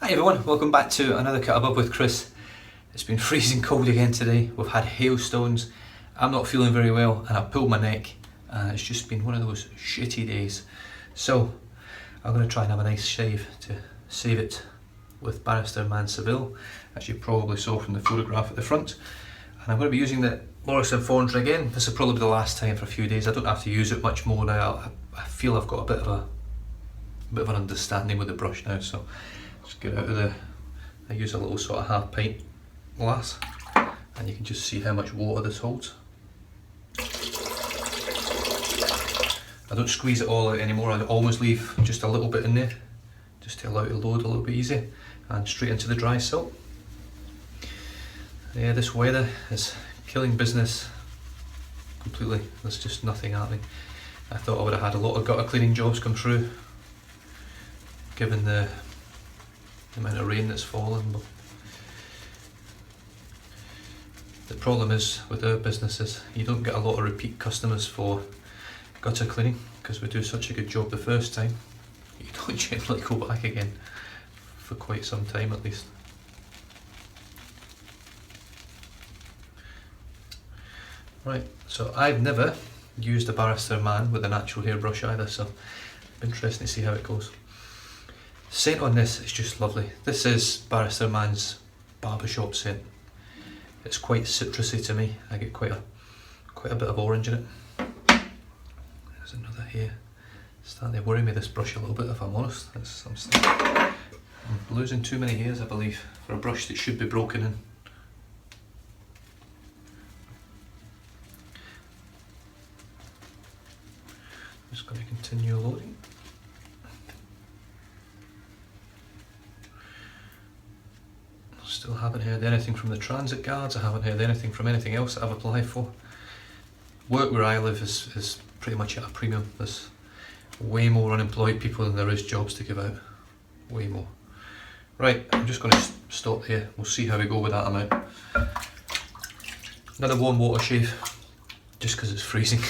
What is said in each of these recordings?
Hi everyone, welcome back to another Cut Above with Chris. It's been freezing cold again today. We've had hailstones. I'm not feeling very well and I pulled my neck and it's just been one of those shitty days. So I'm going to try and have a nice shave to save it with Barrister Mann Seville, as you probably saw from the photograph at the front. And I'm going to be using the Morris & Fondra again. This will probably be the last time for a few days. I don't have to use it much more now. I feel I've got a bit of an understanding with the brush now, so just get out of the, I use a little sort of half pint glass and you can just see how much water this holds. I don't squeeze it all out anymore, I always leave just a little bit in there just to allow it to load a little bit easy, and straight into the dry silt. Yeah, this weather is killing business completely. There's just nothing happening. I thought I would have had a lot of gutter cleaning jobs come through given the amount of rain that's fallen, but the problem is with our businesses, you don't get a lot of repeat customers for gutter cleaning because we do such a good job the first time. You don't generally go back again for quite some time at least. Right, so I've never used a Barrister Mann with an actual hairbrush either, so interesting to see how it goes. Scent on this is just lovely. This is Barrister Mann's barbershop scent. It's quite citrusy to me. I get quite a bit of orange in it. There's another here. It's starting to worry me, this brush, a little bit, if I'm honest. I'm losing too many hairs, I believe, for a brush that should be broken in. I'm just going to continue loading. Still haven't heard anything from the transit guards, I haven't heard anything from anything else that I've applied for. Work where I live is pretty much at a premium. There's way more unemployed people than there is jobs to give out. Way more. Right, I'm just going to stop here. We'll see how we go with that amount. Another warm water shave, just because it's freezing.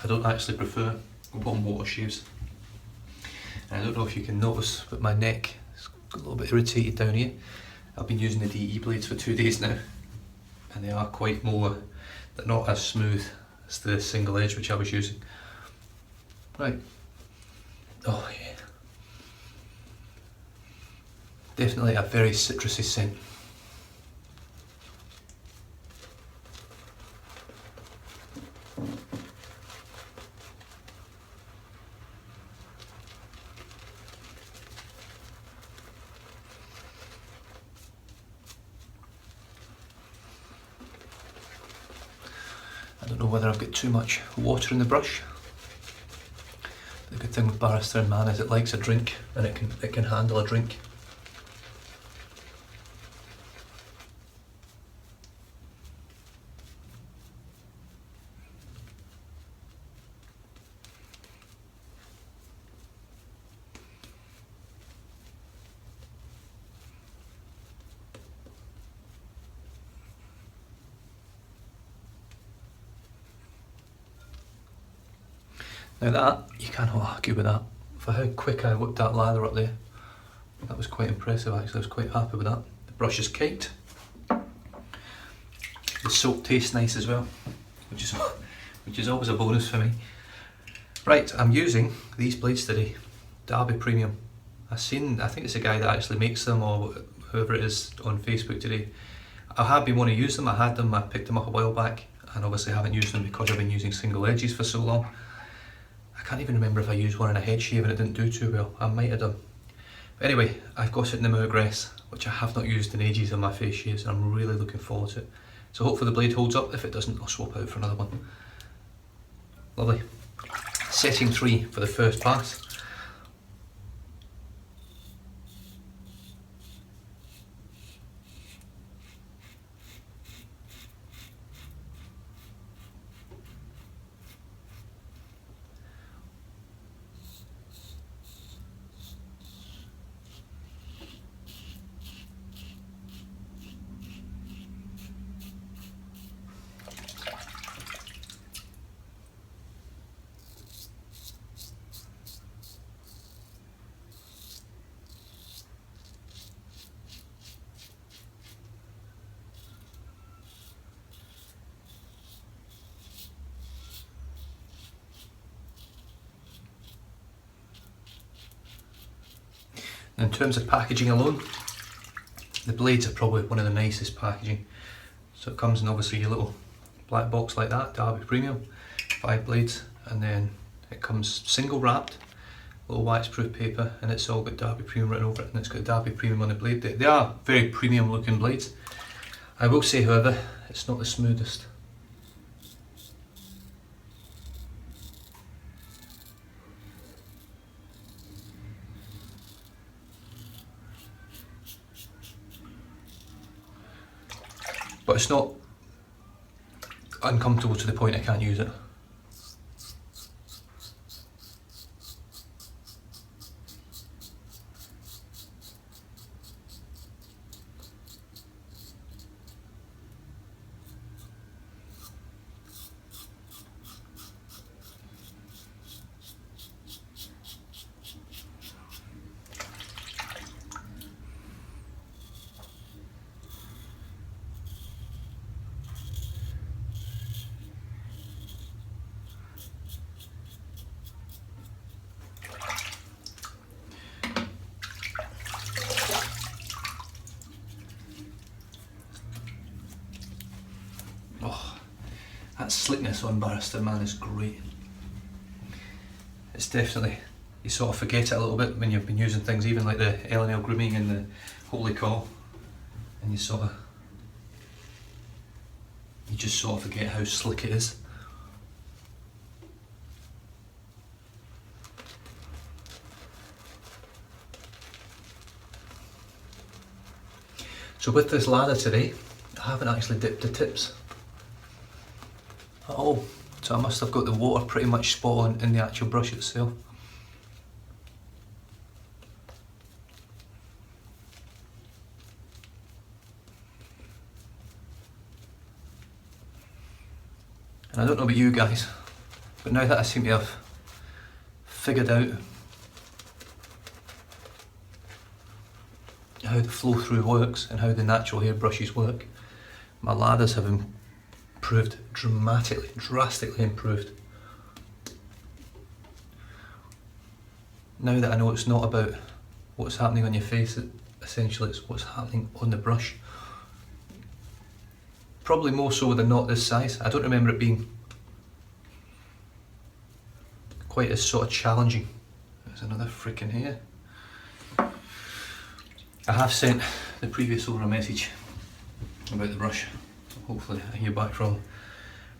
I don't actually prefer warm water shaves. I don't know if you can notice, but my neck is a little bit irritated down here. I've been using the DE blades for 2 days now, and they are quite more, they're not as smooth as the single edge which I was using. Right, oh yeah, definitely a very citrusy scent. I don't know whether I've got too much water in the brush. The good thing with Barrister and Mann is it likes a drink, and it can handle a drink. Now that, you cannot argue with that. For how quick I whipped that lather up there, that was quite impressive actually, I was quite happy with that. The brush is caked. The soap tastes nice as well, which is always a bonus for me. Right, I'm using these blades today, Derby Premium. I think it's a guy that actually makes them, or whoever it is on Facebook today. I have been wanting to use them, I had them, I picked them up a while back, and obviously haven't used them because I've been using single edges for so long. I can't even remember if I used one in a head shave and it didn't do too well. I might have done. But anyway, I've got it in the Mergress, which I have not used in ages on my face shaves, and I'm really looking forward to it. So hopefully the blade holds up. If it doesn't, I'll swap out for another one. Lovely. Setting 3 for the first pass. In terms of packaging alone, the blades are probably one of the nicest packaging. So it comes in obviously your little black box like that, Derby Premium, 5 blades, and then it comes single wrapped, little wax-proof paper, and it's all got Derby Premium written over it, and it's got Derby Premium on the blade. They are very premium looking blades. I will say, however, it's not the smoothest. But it's not uncomfortable to the point I can't use it. Oh, that slickness on Barrister, man, is great. It's definitely, you sort of forget it a little bit when you've been using things, even like the L&L grooming and the Holy Call, and you just sort of forget how slick it is. So with this lather today, I haven't actually dipped the tips at all. So I must have got the water pretty much spot on in the actual brush itself. And I don't know about you guys, but now that I seem to have figured out how the flow through works and how the natural hair brushes work, my lathers have improved dramatically, drastically improved. Now that I know it's not about what's happening on your face, essentially it's what's happening on the brush. Probably more so with a knot this size. I don't remember it being quite as sort of challenging. There's another freaking hair. I have sent the previous owner a message about the brush. Hopefully I hear back from them.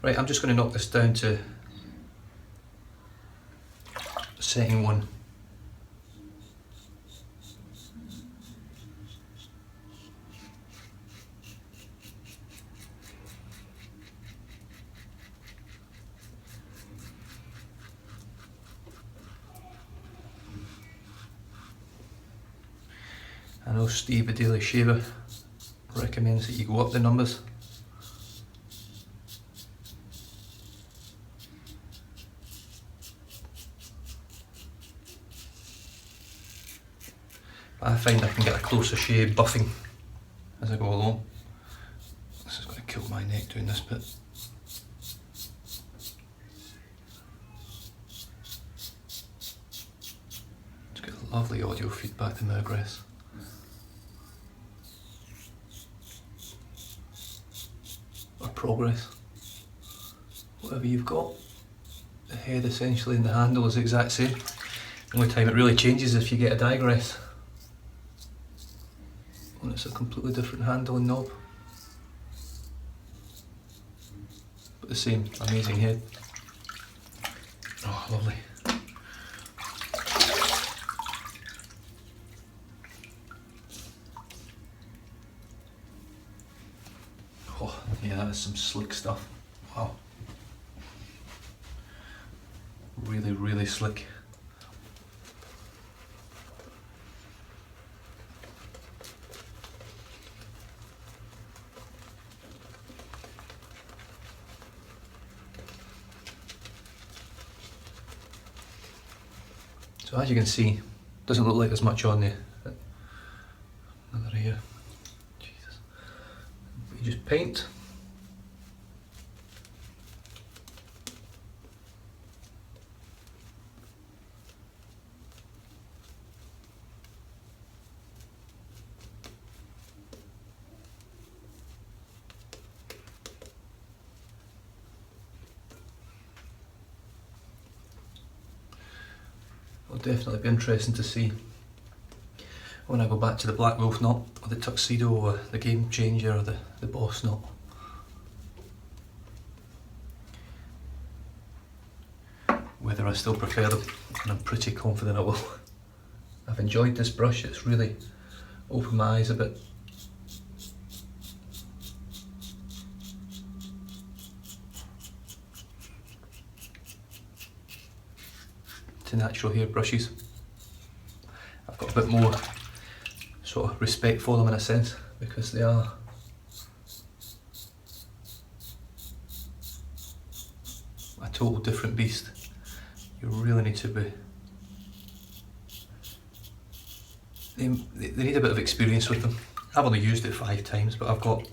Right, I'm just going to knock this down to setting 1. I know Steve, the Daily Shaver, recommends that you go up the numbers. But I find I can get a closer shave buffing as I go along. This is going to kill my neck doing this bit. It's got lovely audio feedback to Mergress. Progress, whatever you've got. The head essentially and the handle is the exact same. The only time it really changes is if you get a digress, and it's a completely different handle and knob, but the same amazing head. Oh, lovely. Oh, yeah, that is some slick stuff. Wow. Really, really slick. So as you can see, doesn't look like there's much on there. Another here. Jesus. You just paint. definitely be interesting to see when I go back to the Black Wolf knot, or the Tuxedo, or the Game Changer, or the Boss knot. Whether I still prefer them, and I'm pretty confident I will. I've enjoyed this brush, it's really opened my eyes a bit. To natural hair brushes. I've got a bit more sort of respect for them in a sense, because they are a total different beast. You really need to be, they need a bit of experience with them. I've only used it 5 times, but I've got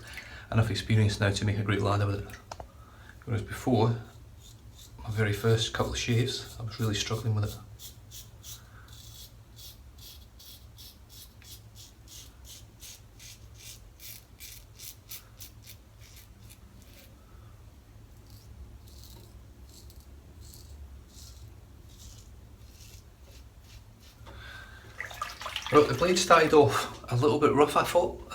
enough experience now to make a great lad of it. Whereas before, my very first couple of shaves, I was really struggling with it. Right, the blade started off a little bit rough, I thought.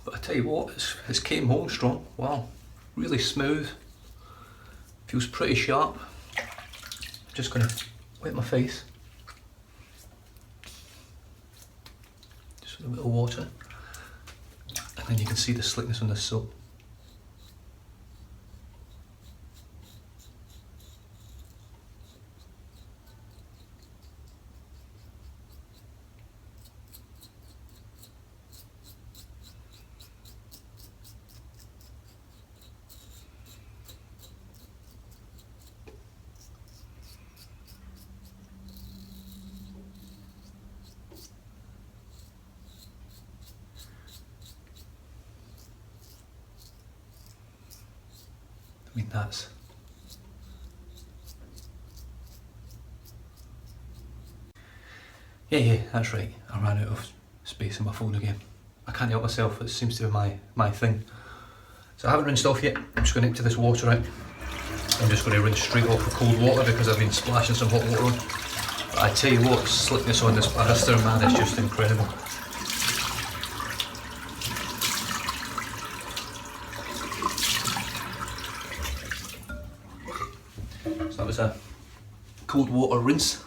But I tell you what, it's came home strong. Wow, really smooth. Feels pretty sharp. Just gonna wet my face. Just with a bit of water. And then you can see the slickness on this soap. I mean, that's yeah, that's right. I ran out of space in my phone again. I can't help myself, it seems to be my thing. So I haven't rinsed off yet. I'm just going to empty this water out. I'm just going to rinse straight off with cold water because I've been splashing some hot water on. But I tell you what, slickness on this Barrister, man, is just incredible. So that was a cold water rinse.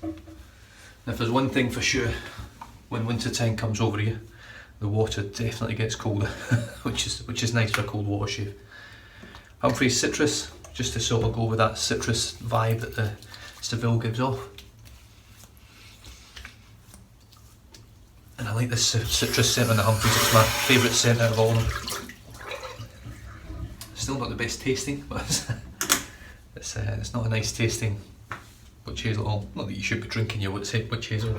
Now if there's one thing for sure, when winter time comes over here, the water definitely gets colder, which is nice for a cold water shave. Humphrey's Citrus, just to sort of go with that citrus vibe that the Seville gives off. And I like this citrus scent on the Humphrey's, it's my favourite scent out of all of them. Still not the best tasting, but it's not a nice tasting witch hazel at all. Not that you should be drinking your witch hazel.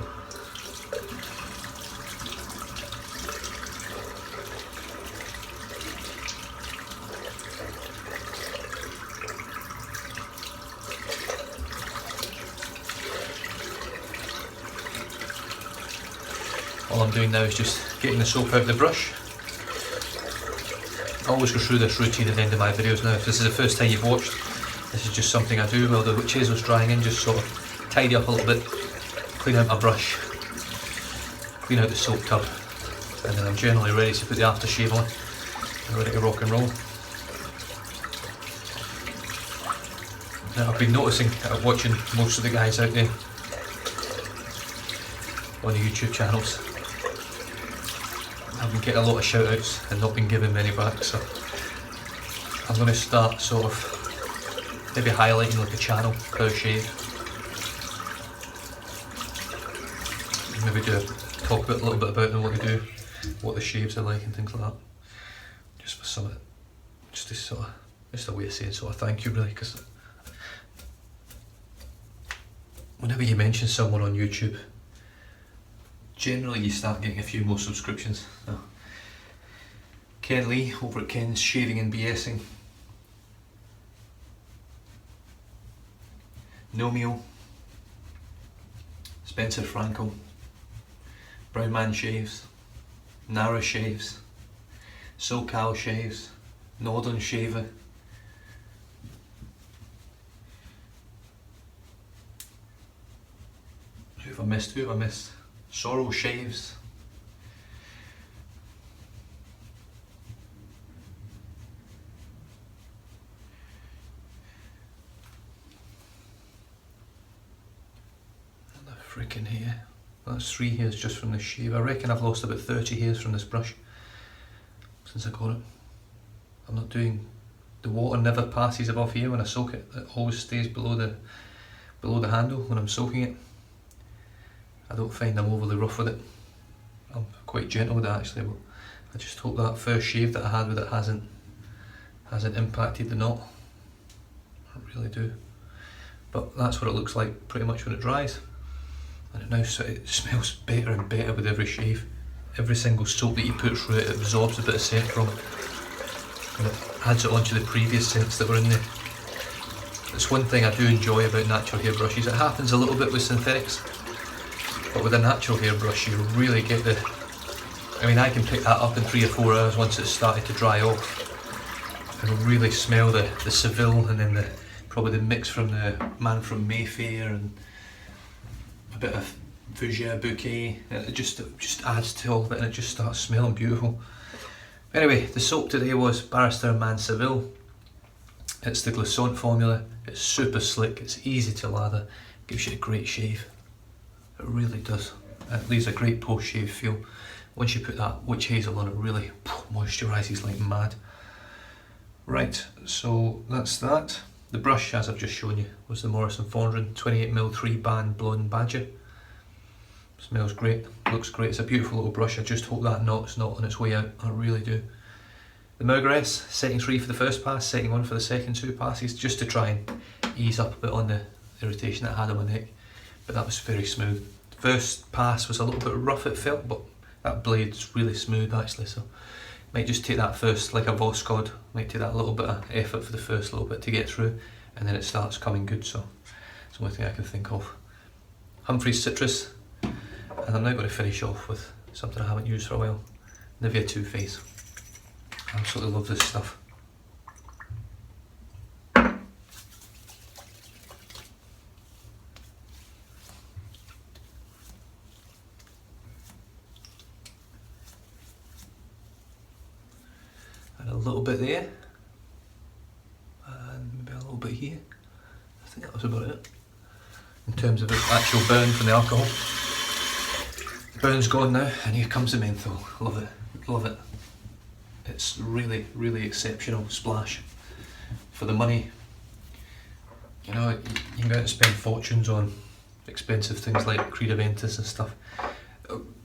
All I'm doing now is just getting the soap out of the brush. I always go through this routine at the end of my videos now. If this is the first time you've watched, this is just something I do while the witch hazel's drying in, just sort of tidy up a little bit, clean out my brush, clean out the soap tub, and then I'm generally ready to put the aftershave on and ready to rock and roll. Now I've been noticing, watching most of the guys out there on the YouTube channels, I've been getting a lot of shout outs and not been given many back, so I'm going to start sort of maybe highlighting like a channel per shave. Maybe talk a little bit about them, what they do, what the shaves are like and things like that. Just for some of it, just a way of saying sort of thank you really, because whenever you mention someone on YouTube, generally you start getting a few more subscriptions. So, Ken Lee over at Ken's Shaving and BSing. Nomeo. Spencer Franco. Brown Man Shaves. Nara Shaves. SoCal Shaves. Northern Shaver. have I missed? Who have I missed? Sorrow Shaves. And the freaking hair. That's 3 hairs just from the shave. I reckon I've lost about 30 hairs from this brush since I got it. I'm not doing, the water never passes above here when I soak it. It always stays below the handle when I'm soaking it. I don't find I'm overly rough with it. I'm quite gentle with it actually, but I just hope that first shave that I had with it hasn't impacted the knot. I really do. But that's what it looks like pretty much when it dries. And it now it smells better and better with every shave. Every single soap that you put through it, it absorbs a bit of scent from it. And it adds it onto the previous scents that were in there. It's one thing I do enjoy about natural hair brushes. It happens a little bit with synthetics, but with a natural hair brush you really get the, I mean I can pick that up in 3 or 4 hours once it's started to dry off. And really smell the Seville, and then probably the mix from the Man from Mayfair and a bit of Fougere Bouquet. It just adds to all of it and it just starts smelling beautiful. Anyway, the soap today was Barrister Mann Seville. It's the glissant formula. It's super slick, it's easy to lather, gives you a great shave. It really does. It leaves a great post-shave feel. Once you put that witch hazel on, it really moisturises like mad. Right, so that's that. The brush, as I've just shown you, was the Morrison Fondren 28mm 3-band Blonde Badger. Smells great, looks great. It's a beautiful little brush. I just hope that knot's not on its way out. I really do. The Mergress, setting 3 for the first pass, setting 1 for the second 2 passes, just to try and ease up a bit on the irritation that I had on my neck. But that was very smooth. The first pass was a little bit rough, it felt, but that blade's really smooth actually, so might just take that first, like a Voscod, might take that little bit of effort for the first little bit to get through, and then it starts coming good, so it's the only thing I can think of. Humphrey's Citrus, and I'm now going to finish off with something I haven't used for a while. Nivea Too Faced. I absolutely love this stuff. And a little bit there, and maybe a little bit here. I think that was about it. In terms of its actual burn from the alcohol. The burn's gone now, and here comes the menthol. Love it, love it. It's really, really exceptional splash for the money. You know, you can go out and spend fortunes on expensive things like Creed Aventus and stuff.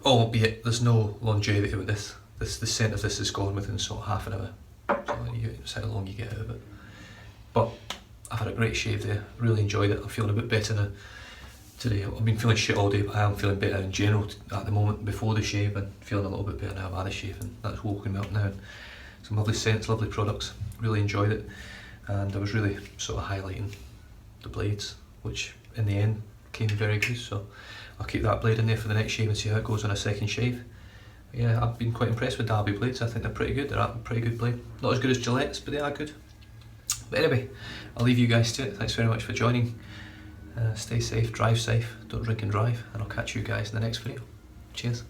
Albeit there's no longevity with this. The scent of this is gone within sort of half an hour. So it's how long you get out of it. But I've had a great shave there, really enjoyed it. I'm feeling a bit better now today. I've been feeling shit all day, but I am feeling better in general at the moment before the shave, and feeling a little bit better now I've had a shave, and that's woken me up now. Some lovely scents, lovely products, really enjoyed it, and I was really sort of highlighting the blades, which in the end came very good, so I'll keep that blade in there for the next shave and see how it goes on a second shave. Yeah, I've been quite impressed with Derby blades. I think they're pretty good. They're a pretty good blade. Not as good as Gillette's, but they are good. But anyway, I'll leave you guys to it. Thanks very much for joining. Stay safe, drive safe, don't drink and drive, and I'll catch you guys in the next video. Cheers.